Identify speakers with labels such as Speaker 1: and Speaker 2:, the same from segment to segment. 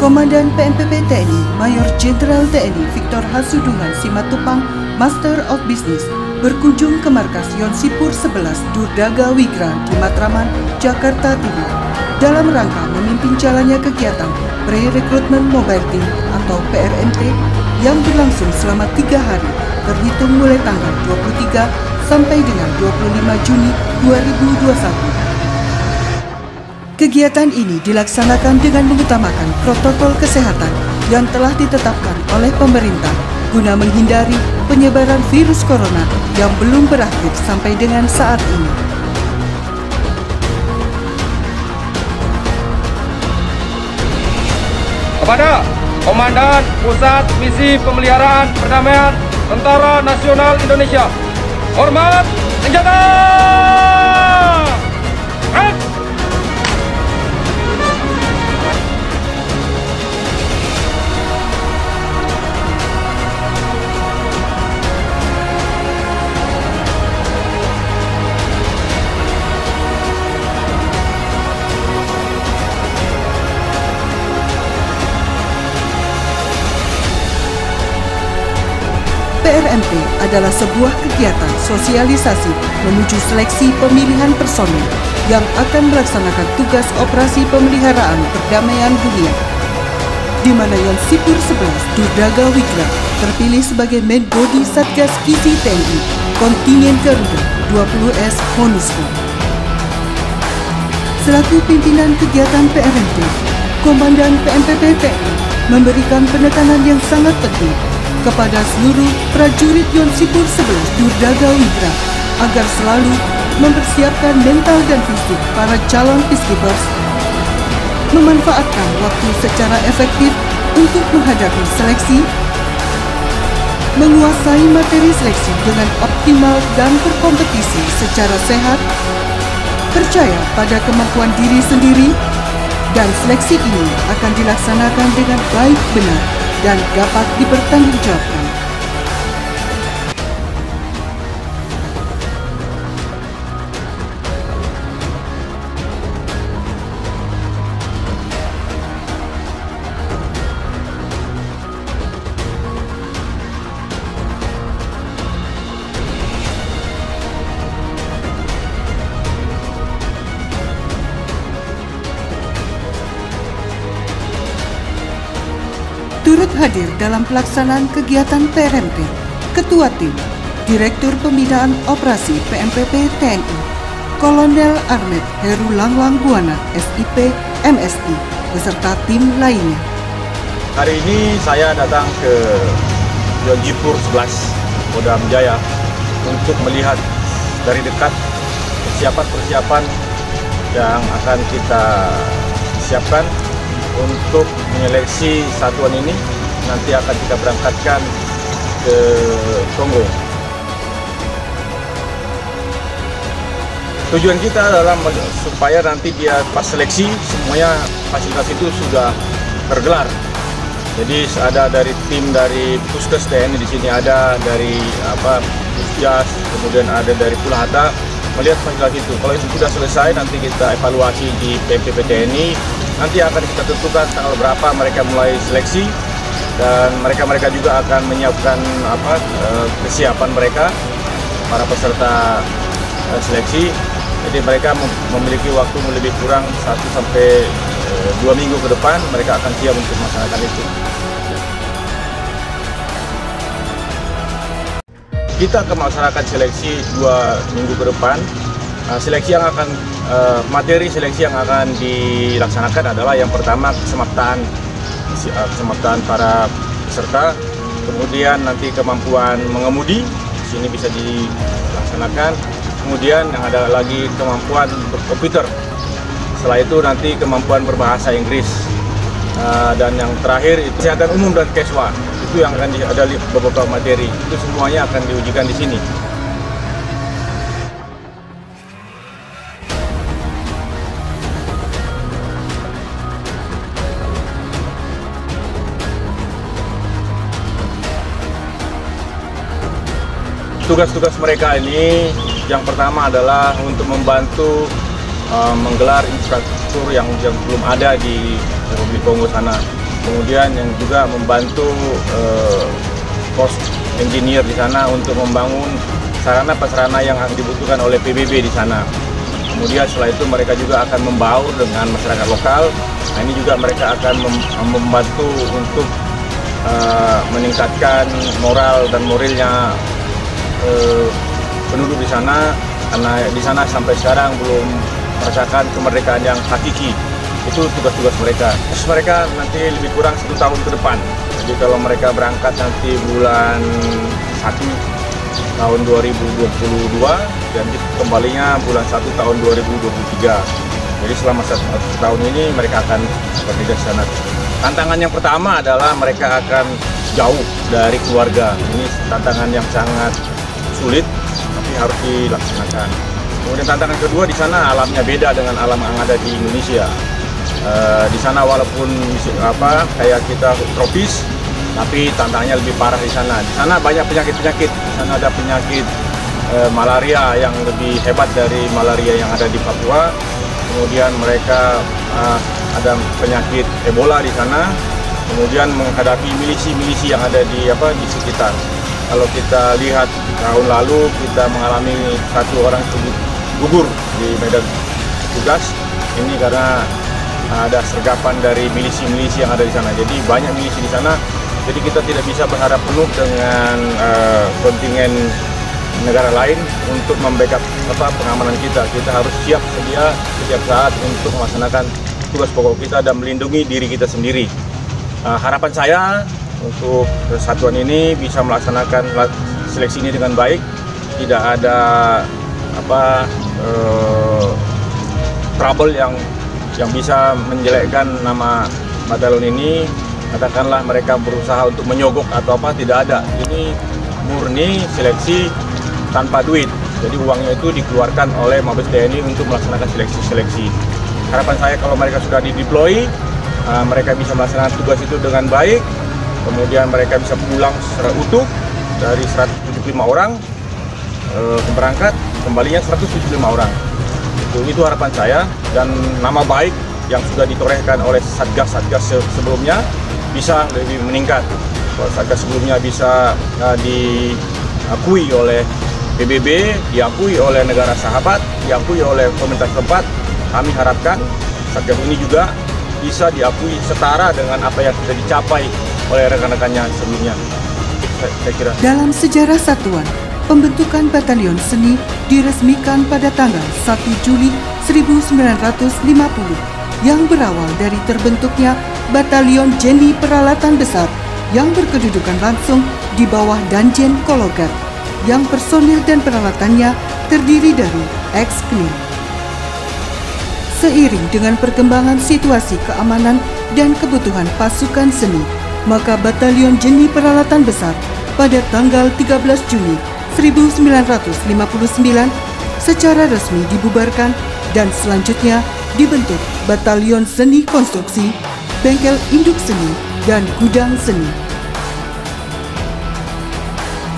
Speaker 1: Komandan PMPP TNI Mayor Jenderal TNI Victor Hasudungan Simatupang, Master of Business, berkunjung ke markas Yonsipur 11 Durdaga Wigran di Matraman, Jakarta Timur, dalam rangka memimpin jalannya kegiatan Pre-Recruitment Mobile Team atau PRMT yang berlangsung selama 3 hari, terhitung mulai tanggal 23 sampai dengan 25 Juni 2021. Kegiatan ini dilaksanakan dengan mengutamakan protokol kesehatan yang telah ditetapkan oleh pemerintah guna menghindari penyebaran virus corona yang belum berakhir sampai dengan saat ini.
Speaker 2: Kepada Komandan Pusat Misi Pemeliharaan Perdamaian Tentara Nasional Indonesia, hormat senjata!
Speaker 1: PRMT adalah sebuah kegiatan sosialisasi menuju seleksi pemilihan personil yang akan melaksanakan tugas operasi pemeliharaan perdamaian dunia, di mana Yonsipur 11 Durdaga Wigran terpilih sebagai main body Satgas Gizi TNI kontingen Garuda 20S MONUSCO. Selaku pimpinan kegiatan PRMT, Komandan PMPP TNI memberikan penekanan yang sangat penting kepada seluruh prajurit Yonsipur 11 Durdaga Wigran agar selalu mempersiapkan mental dan fisik para calon peacekeepers, memanfaatkan waktu secara efektif untuk menghadapi seleksi, menguasai materi seleksi dengan optimal dan berkompetisi secara sehat, percaya pada kemampuan diri sendiri, dan seleksi ini akan dilaksanakan dengan baik benar dan dapat dipertanggungjawabkan. Turut hadir dalam pelaksanaan kegiatan PRMT, Ketua Tim, Direktur Pembinaan Operasi PMPP TNI, Kolonel Armet Heru Langlang Buana, SIP, MSI, beserta tim lainnya.
Speaker 3: Hari ini saya datang ke Yonsipur 11 Kodam Jaya untuk melihat dari dekat persiapan-persiapan yang akan kita siapkan untuk menyeleksi satuan ini. Nanti akan kita berangkatkan ke Kongo. Tujuan kita adalah supaya nanti dia pas seleksi semuanya fasilitas itu sudah tergelar. Jadi ada dari tim dari Puskes TNI di sini, ada dari Pusjas, kemudian ada dari Pulahata, melihat fasilitas itu. Kalau itu sudah selesai, nanti kita evaluasi di PMPP TNI. Nanti akan kita tentukan tanggal berapa mereka mulai seleksi, dan mereka juga akan menyiapkan kesiapan mereka, para peserta seleksi. Jadi mereka memiliki waktu lebih kurang 1 sampai 2 minggu ke depan, mereka akan siap untuk melaksanakan itu. Kita akan melaksanakan seleksi 2 minggu ke depan. Seleksi yang akan materi seleksi yang akan dilaksanakan adalah yang pertama kesemaptaan para peserta, kemudian nanti kemampuan mengemudi di sini bisa dilaksanakan, kemudian yang ada lagi kemampuan berkomputer, setelah itu nanti kemampuan berbahasa Inggris, dan yang terakhir kesehatan umum dan keswa. Itu yang akan ada beberapa materi, itu semuanya akan diujikan di sini. Tugas-tugas mereka ini yang pertama adalah untuk membantu menggelar infrastruktur yang belum ada di Republik Kongo sana. kemudian yang juga membantu post engineer di sana untuk membangun sarana-prasarana yang dibutuhkan oleh PBB di sana. Kemudian setelah itu mereka juga akan membaur dengan masyarakat lokal. Nah, ini juga mereka akan membantu untuk meningkatkan moral dan moralnya penduduk di sana, karena di sana sampai sekarang belum merasakan kemerdekaan yang hakiki. Itu tugas-tugas mereka. Terus mereka nanti lebih kurang 1 tahun ke depan. Jadi kalau mereka berangkat nanti bulan 1 tahun 2022 dan kembalinya bulan 1 tahun 2023. Jadi selama 1 tahun ini mereka akan pergi ke sana. Tantangan yang pertama adalah mereka akan jauh dari keluarga. Ini tantangan yang sangat sulit, tapi harus dilaksanakan. Kemudian tantangan kedua, di sana alamnya beda dengan alam yang ada di Indonesia. Di sana walaupun kayak kita tropis, tapi tantangannya lebih parah di sana. Di sana banyak penyakit-penyakit. Di sana ada penyakit malaria yang lebih hebat dari malaria yang ada di Papua. Kemudian mereka ada penyakit Ebola di sana. Kemudian menghadapi milisi-milisi yang ada di sekitar. Kalau kita lihat tahun lalu kita mengalami 1 orang gugur di medan tugas. Ini karena ada sergapan dari milisi-milisi yang ada di sana. Jadi banyak milisi di sana. Jadi kita tidak bisa berharap penuh dengan kontingen negara lain untuk membackup pengamanan kita. Kita harus siap sedia setiap saat untuk melaksanakan tugas pokok kita dan melindungi diri kita sendiri. Harapan saya untuk kesatuan ini bisa melaksanakan seleksi ini dengan baik, tidak ada trouble yang bisa menjelekkan nama batalion ini. Katakanlah mereka berusaha untuk menyogok atau tidak ada. Ini murni seleksi tanpa duit. Jadi uangnya itu dikeluarkan oleh Mabes TNI untuk melaksanakan seleksi-seleksi. Harapan saya kalau mereka sudah dideploy, mereka bisa melaksanakan tugas itu dengan baik. Kemudian mereka bisa pulang secara utuh dari 175 orang berangkat, kembalinya 175 orang. Itu harapan saya, dan nama baik yang sudah ditorehkan oleh satgas-satgas sebelumnya bisa lebih meningkat. Kalau satgas sebelumnya bisa diakui oleh PBB, diakui oleh negara sahabat, diakui oleh pemerintah setempat, kami harapkan satgas ini juga bisa diakui setara dengan apa yang sudah dicapai oleh rekan-rekannya sebelumnya. Saya kira.
Speaker 1: Dalam sejarah satuan, pembentukan Batalion Seni diresmikan pada tanggal 1 Juli 1950 yang berawal dari terbentuknya Batalion Jeni Peralatan Besar yang berkedudukan langsung di bawah Danjen Kologat, yang personil dan peralatannya terdiri dari ex-KNIM. Seiring dengan perkembangan situasi keamanan dan kebutuhan pasukan seni, maka Batalion Jeni Peralatan Besar pada tanggal 13 Juni 1959 secara resmi dibubarkan dan selanjutnya dibentuk Batalion Seni Konstruksi, Bengkel Induk Seni, dan Gudang Seni.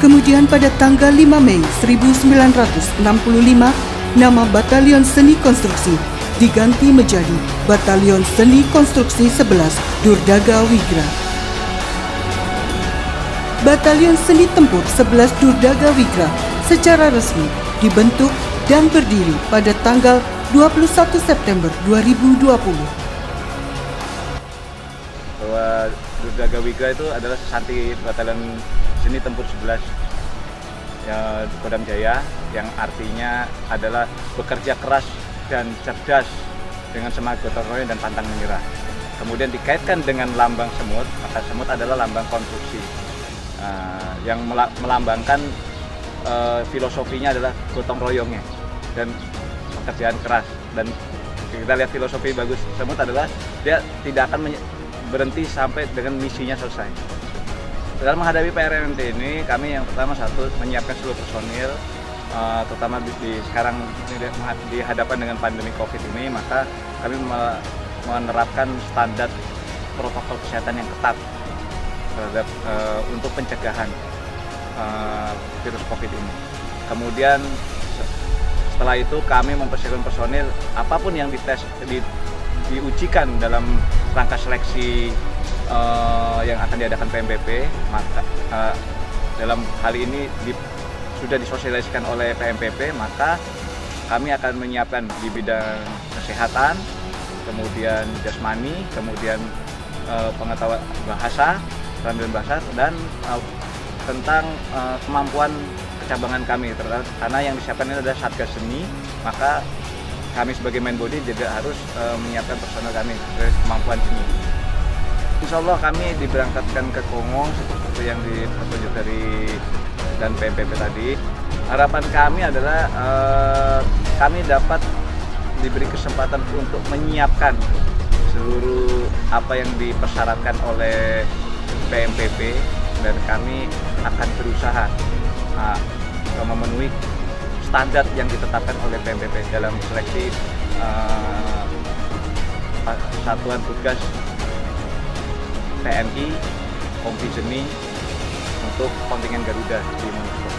Speaker 1: Kemudian pada tanggal 5 Mei 1965, nama Batalion Seni Konstruksi diganti menjadi Batalion Seni Konstruksi 11 Durdaga Wigra. Batalion Seni Tempur 11 Durdaga Wigra secara resmi dibentuk dan berdiri pada tanggal 21 September 2020.
Speaker 4: Bahwa Durdaga Wigra itu adalah sesanti Batalion Seni Tempur 11 Kodam Jaya, yang artinya adalah bekerja keras dan cerdas dengan semangat gotong royong dan pantang menyerah. Kemudian dikaitkan dengan lambang semut, maka semut adalah lambang konstruksi yang melambangkan filosofinya adalah gotong royongnya dan pekerjaan keras. Dan kita lihat filosofi bagus semut adalah dia tidak akan berhenti sampai dengan misinya selesai. Dalam menghadapi PRMT ini, kami yang pertama menyiapkan seluruh personil, terutama sekarang di hadapan dengan pandemi COVID ini, maka kami menerapkan standar protokol kesehatan yang ketat terhadap untuk pencegahan virus COVID ini. Kemudian setelah itu kami mempersiapkan personil apapun yang diujikan dalam rangka seleksi yang akan diadakan PMPP, maka dalam hal ini sudah disosialisasikan oleh PMPP, maka kami akan menyiapkan di bidang kesehatan, kemudian jasmani, kemudian pengetahuan bahasa, keterampilan bahasa, dan tentang kemampuan kecabangan kami, karena yang disiapkan ini adalah Satgas Seni, maka kami sebagai main body juga harus menyiapkan personel kami dari kemampuan seni. Insya Allah kami diberangkatkan ke Kongo seperti yang ditunjuk dari dan PMPP tadi. Harapan kami adalah kami dapat diberi kesempatan untuk menyiapkan seluruh apa yang dipersyaratkan oleh PMPP, dan kami akan berusaha memenuhi standar yang ditetapkan oleh PMPP dalam seleksi Satuan Tugas TNI Kompi Seni untuk kontingen Garuda di MONUSCO.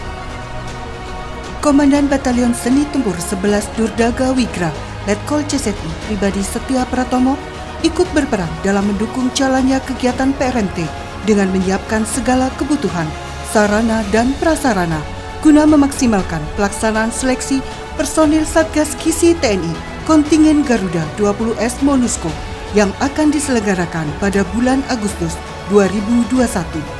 Speaker 1: Komandan Batalion Seni Tempur 11 Durdaga Wigra, Letkol CSI Pribadi Setia Pratomo, ikut berperan dalam mendukung jalannya kegiatan PRMT dengan menyiapkan segala kebutuhan, sarana dan prasarana guna memaksimalkan pelaksanaan seleksi personil Satgas Kisi TNI kontingen Garuda 20S MONUSCO yang akan diselenggarakan pada bulan Agustus 2021.